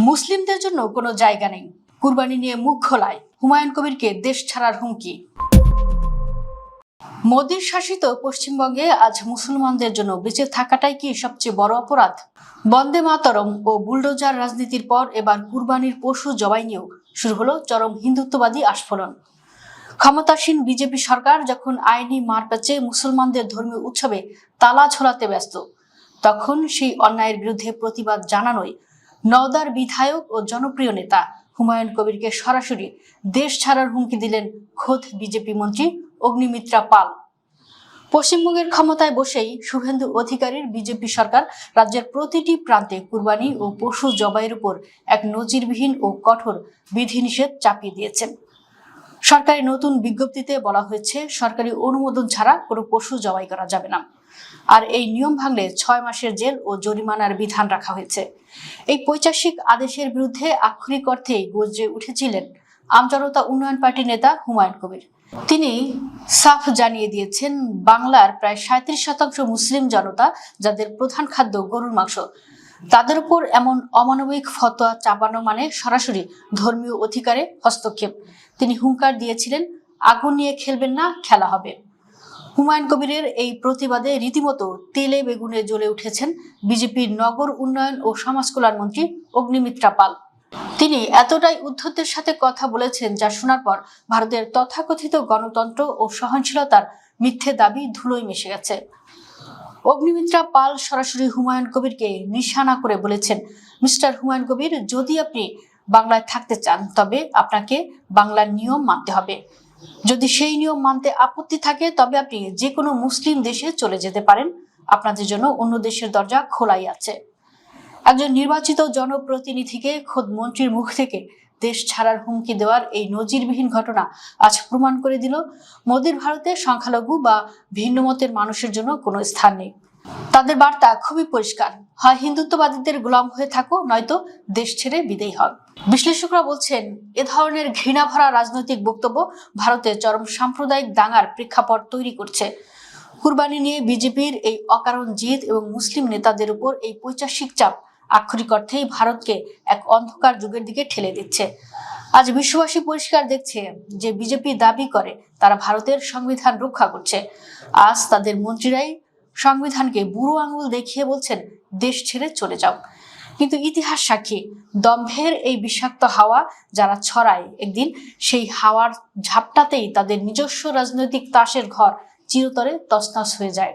মুসলিমদের জন্য কোনো জায়গা নেই, কুরবানি নিয়ে মুখ খোলায় হুমায়ুন কবিরকে দেশ ছাড়ার হুমকি। মোদির শাসিত পশ্চিমবঙ্গে আজ মুসলমানদের জন্য বেঁচে থাকাটাই কি সবচেয়ে বড় অপরাধ? বন্দে মাতরম ও বুলডোজার রাজনীতির পর এবার কুরবানির পশু জবাই নিয়েও শুরু হলো চরম হিন্দুত্ববাদী আস্ফোরণ। ক্ষমতাসীন বিজেপি সরকার যখন আইনি মারপ্যাচে মুসলমানদের ধর্মীয় উৎসবে তালা ঝোলাতে ব্যস্ত, তখন সেই অন্যায়ের বিরুদ্ধে প্রতিবাদ জানানোয় নওদার বিধায়ক ও জনপ্রিয় নেতা হুমায়ুন কবিরকে সরাসরি দেশ ছাড়ার হুমকি দিলেন খোদ বিজেপি মন্ত্রী অগ্নিমিত্রা পাল। পশ্চিমবঙ্গের ক্ষমতায় বসেই শুভেন্দু অধিকারীর বিজেপি সরকার রাজ্যের প্রতিটি প্রান্তে কুরবানি ও পশু জবাইয়ের উপর এক নজিরবিহীন ও কঠোর বিধিনিষেধ চাপিয়ে দিয়েছেন। সরকারি নতুন বিজ্ঞপ্তিতে বলা হয়েছে, সরকারি অনুমোদন ছাড়া কোনো পশু জবাই করা যাবে না। আর এই নিয়ম ভাঙলে 6 মাসের জেল ও জরিমানার বিধান রাখা হয়েছে। এই পৈশাচিক আদেশের বিরুদ্ধে আক্ষরিক অর্থেই গর্জে উঠেছিলেন আমজনতা উন্নয়ন পার্টির নেতা হুমায়ুন কবির। তিনি সাফ জানিয়ে দিয়েছেন, বাংলার প্রায় 37% মুসলিম জনতা, যাদের প্রধান খাদ্য গরুর মাংস, তাদের উপর এমন অমানবিক ফতোয়া চাপানো মানে সরাসরি ধর্মীয় অধিকারে হস্তক্ষেপ। তিনি হুঙ্কার দিয়েছিলেন, আগুন নিয়ে খেলবেন না, খেলা হবে। হুমায়ুন কবিরের এই প্রতিবাদে রীতিমতো তেলে বেগুনে জ্বলে উঠেছেন বিজেপির নগর উন্নয়ন ও সমাজ কল্যাণ মন্ত্রী অগ্নিমিত্রা পাল। তিনি এতটাই উদ্ধতের সাথে কথা বলেছেন, যা শোনার পর ভারতের তথাকথিত গণতন্ত্র ও সহনশীলতার মিথ্যে দাবি ধুলোয় মিশে গেছে। অগ্নিমিত্রা পাল সরাসরি হুমায়ুন কবিরকে নিশানা করে বলেছেন, মিস্টার হুমায়ুন কবির, যদি আপনি বাংলায় থাকতে চান তবে আপনাকে বাংলার নিয়ম মানতে হবে। যদি সেই নিয়ম মানতে আপত্তি থাকে তবে আপনি যে কোনো মুসলিম দেশে চলে যেতে পারেন। আপনাদের জন্য অন্য দেশের দরজা খোলাই আছে। একজন নির্বাচিত জনপ্রতিনিধিকে খোদ মন্ত্রীর মুখ থেকে দেশ ছাড়ার হুমকি দেওয়ার এই নজিরবিহীন ঘটনা আজ প্রমাণ করে দিল, মোদির ভারতে সংখ্যালঘু বা ভিন্ন মতের মানুষের জন্য কোনো স্থান নেই। তাদের বার্তা খুবই পরিষ্কার, হয় হিন্দুত্ববাদীদের গোলাম হয়ে থাকো, নয়তো দেশ ছেড়ে বিদেয়ী হও। বিশ্লেষকরা বলছেন, এ ধরনের ঘৃণাভরা রাজনৈতিক বক্তব্য ভারতে চরম সাম্প্রদায়িক দাঙ্গার প্রেক্ষাপট তৈরি করছে। কুরবানি নিয়ে বিজেপির এই অকারণ জিদ এবং মুসলিম নেতাদের উপর এই পৈশাচিক চাপ আক্ষরিক অর্থেই ভারতকে এক অন্ধকার যুগের দিকে ঠেলে দিচ্ছে। আজ বিশ্ববাসী পরিষ্কার দেখছে যে বিজেপি দাবি করে তারা ভারতের সংবিধান রক্ষা করছে, আজ তাদের মন্ত্রীরাই সংবিধানকে বুড়ো আঙুল দেখিয়ে বলছেন দেশ ছেড়ে চলে যাও। কিন্তু ইতিহাস সাক্ষী, দম্ভের এই বিষাক্ত হাওয়া যারা ছড়ায়, একদিন সেই হাওয়ার ঝাপটাতেই তাদের নিজস্ব রাজনৈতিক তাসের ঘর চিরতরে তছনছ হয়ে যায়।